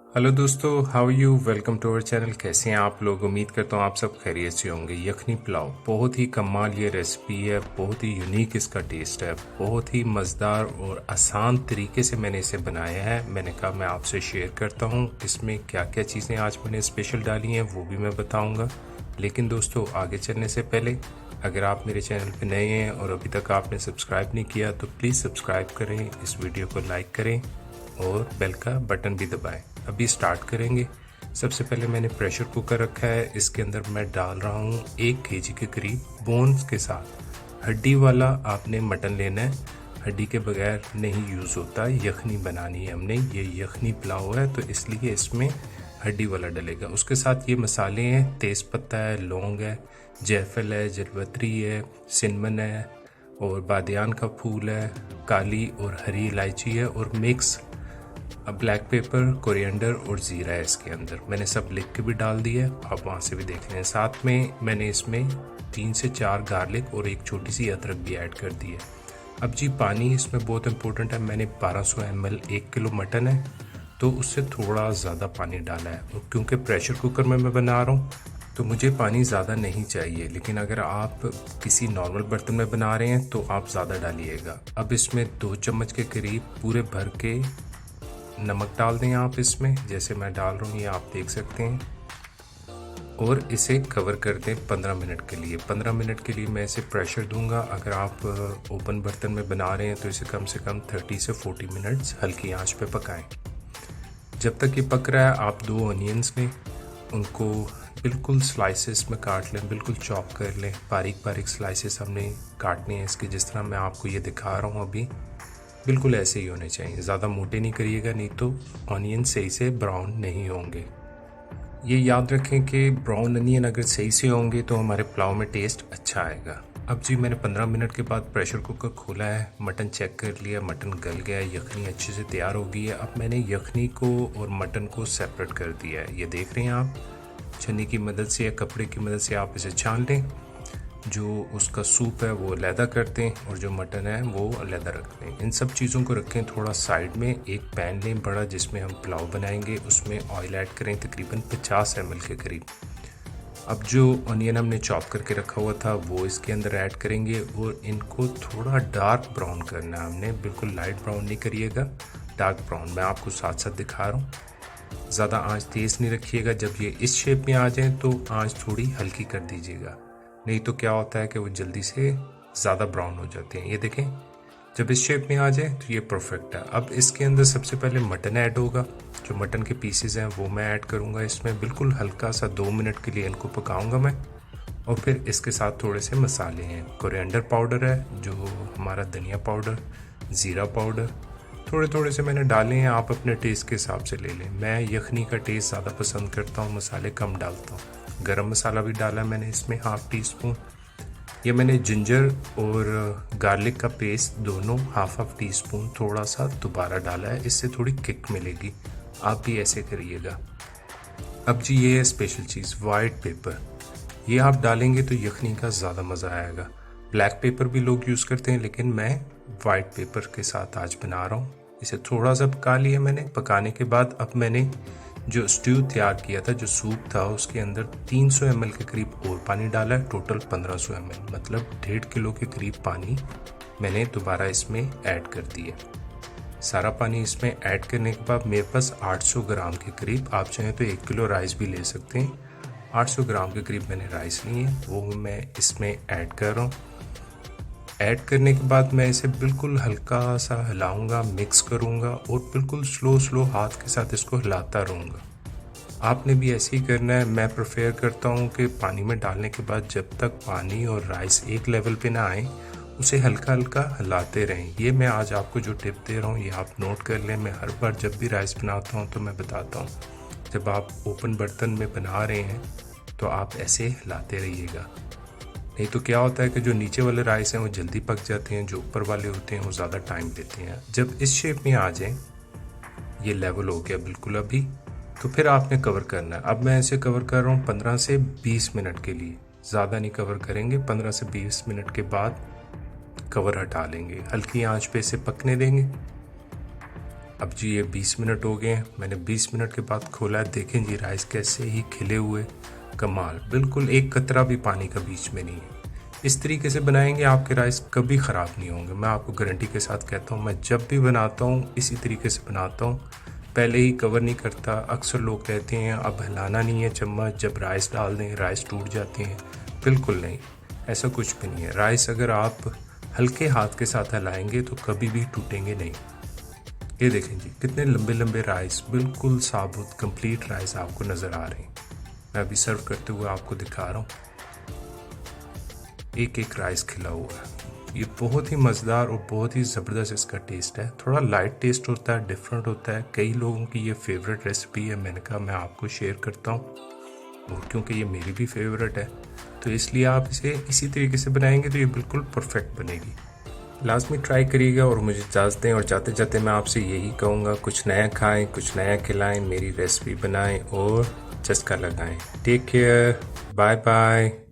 Hello दोस्तों, how you. Welcome to our channel. कैसे हैं आप लोग? उम्मीद करता हूँ आप सब खैरियत से होंगे। यखनी पुलाव बहुत ही कमाल ये रेसिपी है, बहुत ही यूनिक इसका टेस्ट है, बहुत ही मज़ेदार और आसान तरीके से मैंने इसे बनाया है। मैंने कहा मैं आपसे शेयर करता हूँ इसमें क्या क्या चीज़ें आज मैंने स्पेशल डाली हैं वो भी मैं बताऊँगा। लेकिन दोस्तों आगे चलने से पहले अगर आप मेरे चैनल पर नए हैं और अभी तक आपने सब्सक्राइब नहीं किया तो प्लीज़ सब्सक्राइब करें, इस वीडियो को लाइक करें और बेल का बटन भी दबाएं। अभी स्टार्ट करेंगे। सबसे पहले मैंने प्रेशर कुकर रखा है, इसके अंदर मैं डाल रहा हूँ 1 केजी के करीब बोन्स के साथ। हड्डी वाला आपने मटन लेना है, हड्डी के बगैर नहीं यूज़ होता। यखनी बनानी है हमने, ये यखनी पुलाव है तो इसलिए इसमें हड्डी वाला डलेगा। उसके साथ ये मसाले हैं, तेज़ पत्ता है, लौंग है, जायफल है, जलवतरी है, सिनमन है और बादियान का फूल है, काली और हरी इलायची है और मिक्स ब्लैक पेपर, कोरिएंडर और ज़ीरा है इसके अंदर। मैंने सब लिख के भी डाल दिया है, आप वहाँ से भी देख लें। साथ में मैंने इसमें 3 से 4 गार्लिक और एक छोटी सी अदरक भी ऐड कर दी है। अब जी पानी इसमें बहुत इंपॉर्टेंट है। मैंने 1200 ml 1 किलो मटन है तो उससे थोड़ा ज़्यादा पानी डाला है, और क्योंकि प्रेशर कुकर में मैं बना रहा हूँ तो मुझे पानी ज़्यादा नहीं चाहिए। लेकिन अगर आप किसी नॉर्मल बर्तन में बना रहे हैं तो आप ज़्यादा डालिएगा। अब इसमें 2 चम्मच के करीब पूरे भर के नमक डाल दें आप इसमें, जैसे मैं डाल रहा हूँ ये आप देख सकते हैं। और इसे कवर कर दें 15 मिनट के लिए। 15 मिनट के लिए मैं इसे प्रेशर दूंगा। अगर आप ओपन बर्तन में बना रहे हैं तो इसे कम से कम 30 से 40 मिनट्स हल्की आंच पे पकाएं। जब तक ये पक रहा है आप 2 ऑनियंस लें, उनको बिल्कुल स्लाइसेस में काट लें, बिल्कुल चॉप कर लें। बारीक बारीक स्लाइसेस हमने काटने हैं इसके, जिस तरह मैं आपको ये दिखा रहा हूँ अभी बिल्कुल ऐसे ही होने चाहिए। ज़्यादा मोटे नहीं करिएगा, नहीं तो ऑनियन सही से ब्राउन नहीं होंगे। ये याद रखें कि ब्राउन अनियन अगर सही से होंगे तो हमारे पुलाव में टेस्ट अच्छा आएगा। अब जी मैंने 15 मिनट के बाद प्रेशर कुकर खोला है, मटन चेक कर लिया, मटन गल गया है, यखनी अच्छे से तैयार हो गई है। अब मैंने यखनी को और मटन को सेपरेट कर दिया है। ये देख रहे हैं आप, छन्नी की मदद से या कपड़े की मदद से आप इसे छान लें। जो उसका सूप है वो अलहदा कर दें और जो मटन है वो अलहदा रख दें। इन सब चीज़ों को रखें थोड़ा साइड में। एक पैन लें बड़ा जिसमें हम पुलाव बनाएंगे, उसमें ऑयल ऐड करें तकरीबन 50 ml के करीब। अब जो ऑनियन हमने चॉप करके रखा हुआ था वो इसके अंदर ऐड करेंगे और इनको थोड़ा डार्क ब्राउन करना है हमने, बिल्कुल लाइट ब्राउन नहीं करिएगा, डार्क ब्राउन। मैं आपको साथ साथ दिखा रहा हूँ। ज़्यादा आंच तेज़ नहीं रखिएगा। जब ये इस शेप में आ जाए तो आंच थोड़ी हल्की कर दीजिएगा, नहीं तो क्या होता है कि वो जल्दी से ज़्यादा ब्राउन हो जाते हैं। ये देखें, जब इस शेप में आ जाए तो ये परफेक्ट है। अब इसके अंदर सबसे पहले मटन ऐड होगा। जो मटन के पीसेस हैं वो मैं ऐड करूँगा इसमें। बिल्कुल हल्का सा 2 मिनट के लिए इनको पकाऊंगा मैं। और फिर इसके साथ थोड़े से मसाले हैं, कोरिएंडर पाउडर है, जो हमारा धनिया पाउडर, ज़ीरा पाउडर थोड़े थोड़े से मैंने डाले हैं, आप अपने टेस्ट के हिसाब से ले लें। मैं यखनी का टेस्ट ज़्यादा पसंद करता हूँ, मसाले कम डालता हूँ। गरम मसाला भी डाला मैंने इसमें ½ टीस्पून। ये मैंने जिंजर और गार्लिक का पेस्ट दोनों ½ टीस्पून थोड़ा सा दोबारा डाला है, इससे थोड़ी किक मिलेगी। आप भी ऐसे करिएगा। अब जी ये है स्पेशल चीज़, वाइट पेपर। ये आप डालेंगे तो यखनी का ज़्यादा मज़ा आएगा। ब्लैक पेपर भी लोग यूज़ करते हैं लेकिन मैं वाइट पेपर के साथ आज बना रहा हूँ। इसे थोड़ा सा पका लिया मैंने। पकाने के बाद अब मैंने जो स्ट्यू तैयार किया था, जो सूप था, उसके अंदर 300 ml के करीब और पानी डाला है। टोटल 1500 ml, मतलब 1.5 किलो के करीब पानी मैंने दोबारा इसमें ऐड कर दिया। सारा पानी इसमें ऐड करने के बाद मेरे पास 800 ग्राम के करीब, आप चाहें तो 1 किलो राइस भी ले सकते हैं, 800 ग्राम के करीब मैंने राइस ली है, वो मैं इसमें ऐड कर रहा हूँ। ऐड करने के बाद मैं इसे बिल्कुल हल्का सा हिलाऊंगा, मिक्स करूंगा और बिल्कुल स्लो हाथ के साथ इसको हिलाता रहूँगा। आपने भी ऐसे ही करना है। मैं प्रेफर करता हूँ कि पानी में डालने के बाद जब तक पानी और राइस एक लेवल पे ना आए उसे हल्का हल्का हिलाते रहें। ये मैं आज आपको जो टिप दे रहा हूँ ये आप नोट कर लें। मैं हर बार जब भी राइस बनाता हूँ तो मैं बताता हूँ, जब आप ओपन बर्तन में बना रहे हैं तो आप ऐसे हिलाते रहिएगा, नहीं तो क्या होता है कि जो नीचे वाले राइस हैं वो जल्दी पक जाते हैं, जो ऊपर वाले होते हैं वो ज़्यादा टाइम लेते हैं। जब इस शेप में आ जाए, ये लेवल हो गया बिल्कुल अभी, तो फिर आपने कवर करना है। अब मैं इसे कवर कर रहा हूँ 15 से 20 मिनट के लिए, ज़्यादा नहीं कवर करेंगे। 15 से 20 मिनट के बाद कवर हटा लेंगे, हल्की आंच पे इसे पकने देंगे। अब जी ये 20 मिनट हो गए हैं, मैंने 20 मिनट के बाद खोला है। देखें जी राइस कैसे ही खिले हुए, कमाल, बिल्कुल एक कतरा भी पानी का बीच में नहीं है। इस तरीके से बनाएंगे आपके राइस कभी ख़राब नहीं होंगे, मैं आपको गारंटी के साथ कहता हूँ। मैं जब भी बनाता हूँ इसी तरीके से बनाता हूँ, पहले ही कवर नहीं करता। अक्सर लोग कहते हैं अब हिलाना नहीं है चम्मच, जब राइस डाल दें राइस टूट जाते हैं। बिल्कुल नहीं, ऐसा कुछ भी नहीं है। राइस अगर आप हल्के हाथ के साथ हिलाएंगे तो कभी भी टूटेंगे नहीं। ये देखें जी कितने लंबे लंबे राइस, बिल्कुल साबुत कंप्लीट राइस आपको नज़र आ रहे हैं। मैं अभी सर्व करते हुए आपको दिखा रहा हूँ, एक एक राइस खिला हुआ है। ये बहुत ही मज़ेदार और बहुत ही ज़बरदस्त इसका टेस्ट है। थोड़ा लाइट टेस्ट होता है, डिफरेंट होता है। कई लोगों की ये फेवरेट रेसिपी है, मैंने कहा मैं आपको शेयर करता हूँ। और क्योंकि ये मेरी भी फेवरेट है तो इसलिए आप इसे इसी तरीके से बनाएंगे तो ये बिल्कुल परफेक्ट बनेगी। लाजमी ट्राई करिएगा और मुझे इजाज़त दें। और जाते जाते मैं आपसे यही कहूँगा, कुछ नया खाएं, कुछ नया खिलाएं, मेरी रेसिपी बनाएं और चस्का लगाएं। Take care, bye bye.